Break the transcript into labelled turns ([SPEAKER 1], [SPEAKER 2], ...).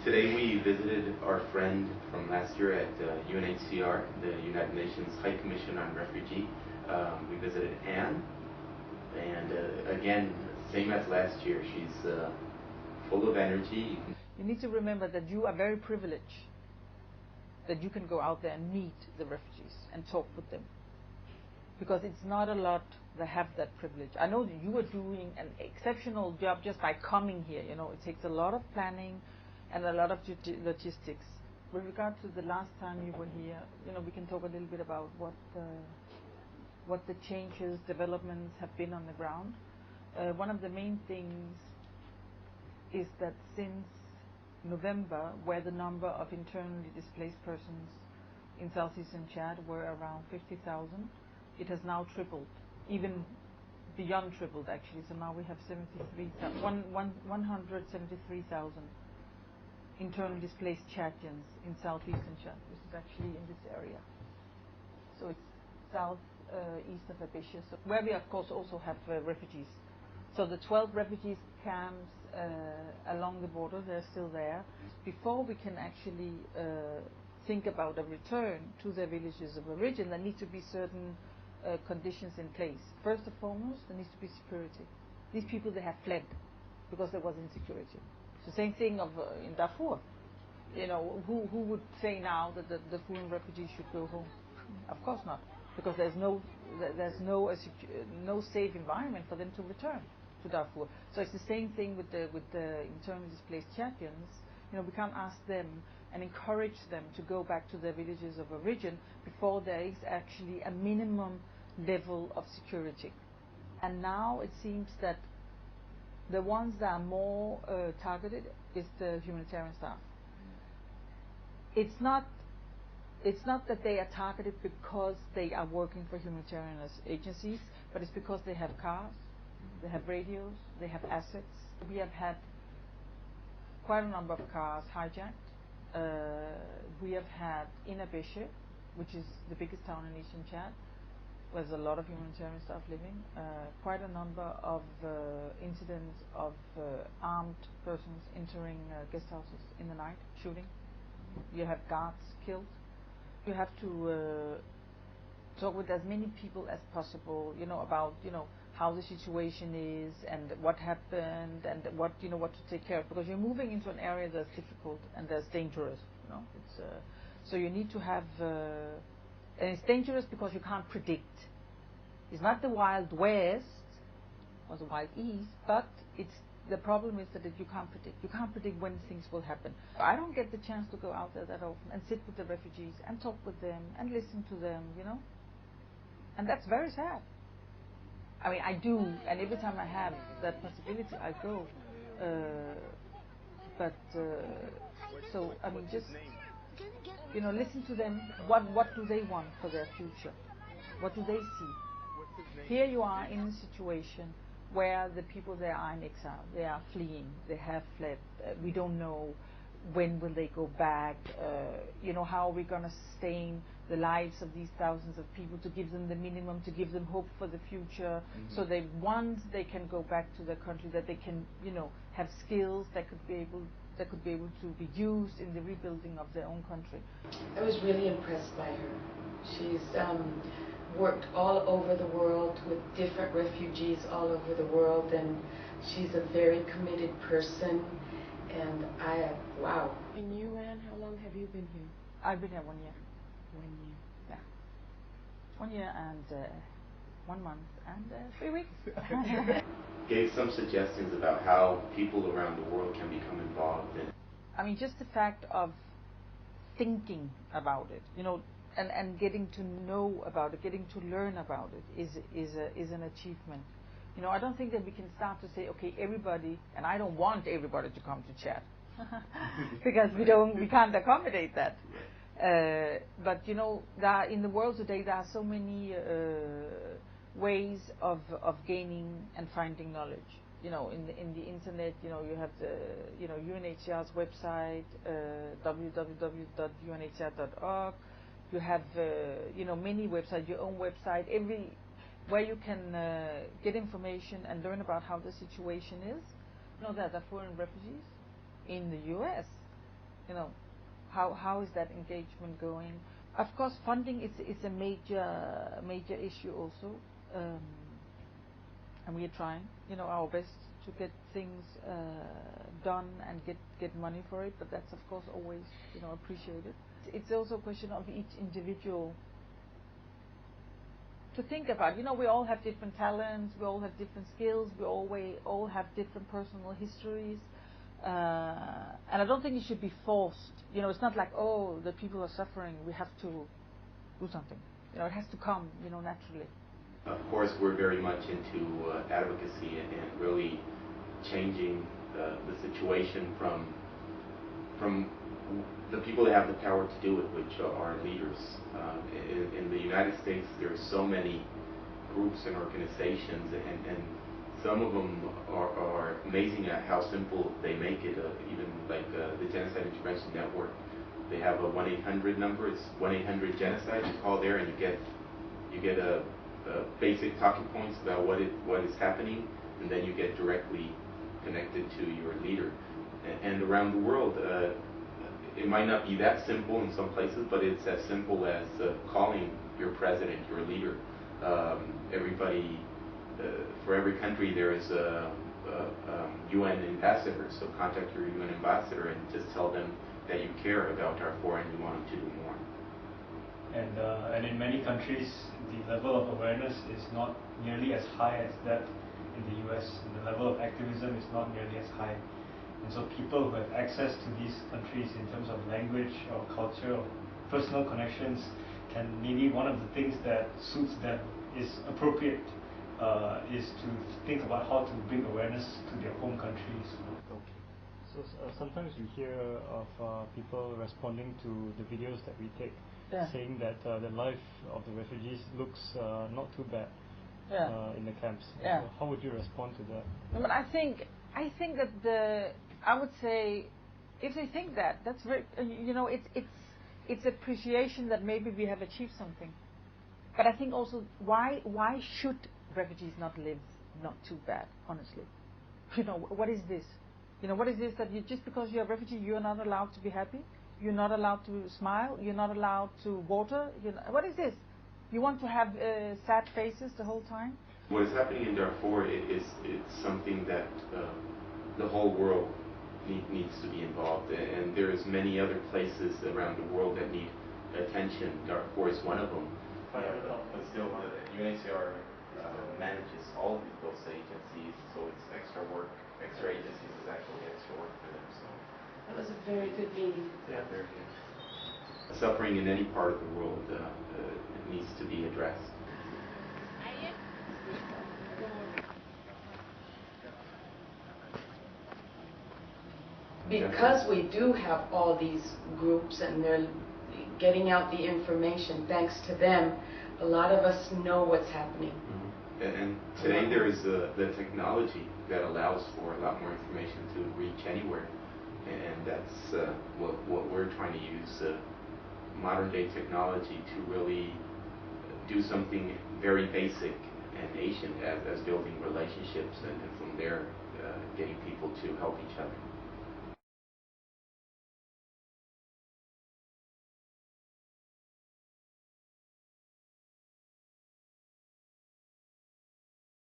[SPEAKER 1] Today we visited our friend from last year at UNHCR, the United Nations High Commission on Refugee. We visited Ann, and again, same as last year, she's full of energy.
[SPEAKER 2] You need to remember that you are very privileged, that you can go out there and meet the refugees and talk with them. Because it's not a lot that have that privilege. I know that you are doing an exceptional job just by coming here. You know, it takes a lot of planning and a lot of logistics. With regard to the last time you were here, you know, we can talk a little bit about what the changes, developments have been on the ground. One of the main things is that since November, where the number of internally displaced persons in southeastern Chad were around 50,000, it has now tripled, even beyond tripled actually. So now we have 173,000 internally displaced Chadians in southeastern Chad. This is actually in this area. So it's southeast of Abidjan, so where we of course also have refugees. So the 12 refugee camps along the border, they're still there. Before we can actually think about a return to their villages of origin, there need to be certain conditions in place. First and foremost, there needs to be security. These people, they have fled because there was insecurity. The same thing of in Darfur. You know, who would say now that the Darfurian refugees should go home? Of course not, because there's no safe environment for them to return to Darfur. So it's the same thing with the internally displaced Chadians. You know, we can't ask them and encourage them to go back to their villages of origin before there is actually a minimum level of security. And now it seems that the ones that are more targeted is the humanitarian staff. It's not that they are targeted because they are working for humanitarian agencies, but it's because they have cars, they have radios, they have assets. We have had quite a number of cars hijacked. We have had in Abidjan, which is the biggest town in eastern Chad, where there's a lot of humanitarian staff living, quite a number of incidents of armed persons entering guest houses in the night, shooting. You have guards killed. You have to talk with as many people as possible, you know, about, you know, how the situation is and what happened and what, you know, what to take care of, because you're moving into an area that's difficult and that's dangerous, you know. It's so you need to have and it's dangerous because you can't predict. It's not the Wild West or the Wild East, but it's the problem is that you can't predict. You can't predict when things will happen. I don't get the chance to go out there that often and sit with the refugees and talk with them and listen to them, you know. And that's very sad. I mean, I do, and every time I have that possibility, I go. So I mean, just, you know, listen to them. What do they want for their future? What do they see? Here you are in a situation where the people there are in exile. They are fleeing. They have fled. We don't know when will they go back. You know, how are we going to sustain the lives of these thousands of people, to give them the minimum, to give them hope for the future, so that once they can go back to their country, that they can, you know, have skills that could be able to be used in the rebuilding of their own country.
[SPEAKER 3] I was really impressed by her. She's worked all over the world with different refugees all over the world, and she's a very committed person. And wow.
[SPEAKER 4] And you, Ann, how long have you been here?
[SPEAKER 2] I've been here 1 year.
[SPEAKER 4] 1 year.
[SPEAKER 2] Yeah. 1 year and 1 month and 3 weeks.
[SPEAKER 1] Gave some suggestions about how people around the world can become involved in.
[SPEAKER 2] I mean, just the fact of thinking about it, you know, and getting to know about it, getting to learn about it is an achievement. You know, I don't think that we can start to say, okay, everybody, and I don't want everybody to come to Chad, because we can't accommodate that. But you know, in the world today, there are so many ways of gaining and finding knowledge. You know, in the internet, you know, you have the, you know, UNHCR's website, www.unhcr.org. You have, you know, many websites, your own website, where you can get information and learn about how the situation is. You know, there are foreign refugees in the U.S., You know, how is that engagement going? Of course, funding is a major issue also, and we are trying, our best to get things done and get money for it. But that's of course always, appreciated. It's also a question of each individual to think about. We all have different talents, we all have different skills, we all have different personal histories, and I don't think it should be forced. It's not like, oh, the people are suffering, we have to do something. It has to come, naturally.
[SPEAKER 1] Of course, we're very much into advocacy and really changing the situation from the people that have the power to do it, which are leaders. In the United States, there are so many groups and organizations, and some of them are amazing at how simple they make it. Even like the Genocide Intervention Network, they have a 1-800 number. It's 1-800-GENOCIDE. You call there and you get a basic talking points about what is happening, and then you get directly connected to your leader. And around the world, it might not be that simple in some places, but it's as simple as calling your president, your leader. Everybody, for every country, there is a UN ambassador. So contact your UN ambassador and just tell them that you care about Darfur and you want them to do more.
[SPEAKER 5] And in many countries, the level of awareness is not nearly as high as that in the US. And the level of activism is not nearly as high. And so people who have access to these countries in terms of language or culture or personal connections can, maybe one of the things that suits them is appropriate, is to think about how to bring awareness to their home countries. So sometimes we hear of people responding to the videos that we take, saying that the life of the refugees looks not too bad in the camps. So how would you respond to that?
[SPEAKER 2] But I think that I would say, if they think that, that's very, it's appreciation that maybe we have achieved something. But I think also, why should refugees not live not too bad, honestly? What is this? What is this that just because you're a refugee, you're not allowed to be happy? You're not allowed to smile? You're not allowed to water? What is this? You want to have sad faces the whole time?
[SPEAKER 1] What is happening in Darfur it's something that the whole world needs to be involved in. And there's many other places around the world that need attention. Darfur is one of them. But still, the UNHCR manages all of those agencies, so it's extra work. Extra agencies is actually extra work for them. So
[SPEAKER 3] that was a very good meeting.
[SPEAKER 1] Yeah, very good. Suffering in any part of the world needs to be addressed.
[SPEAKER 3] Because we do have all these groups and they're getting out the information, thanks to them, a lot of us know what's happening.
[SPEAKER 1] Mm-hmm. And today there is the technology that allows for a lot more information to reach anywhere. And that's what we're trying to use, modern day technology to really do something very basic and ancient as building relationships, and from there getting people to help each other.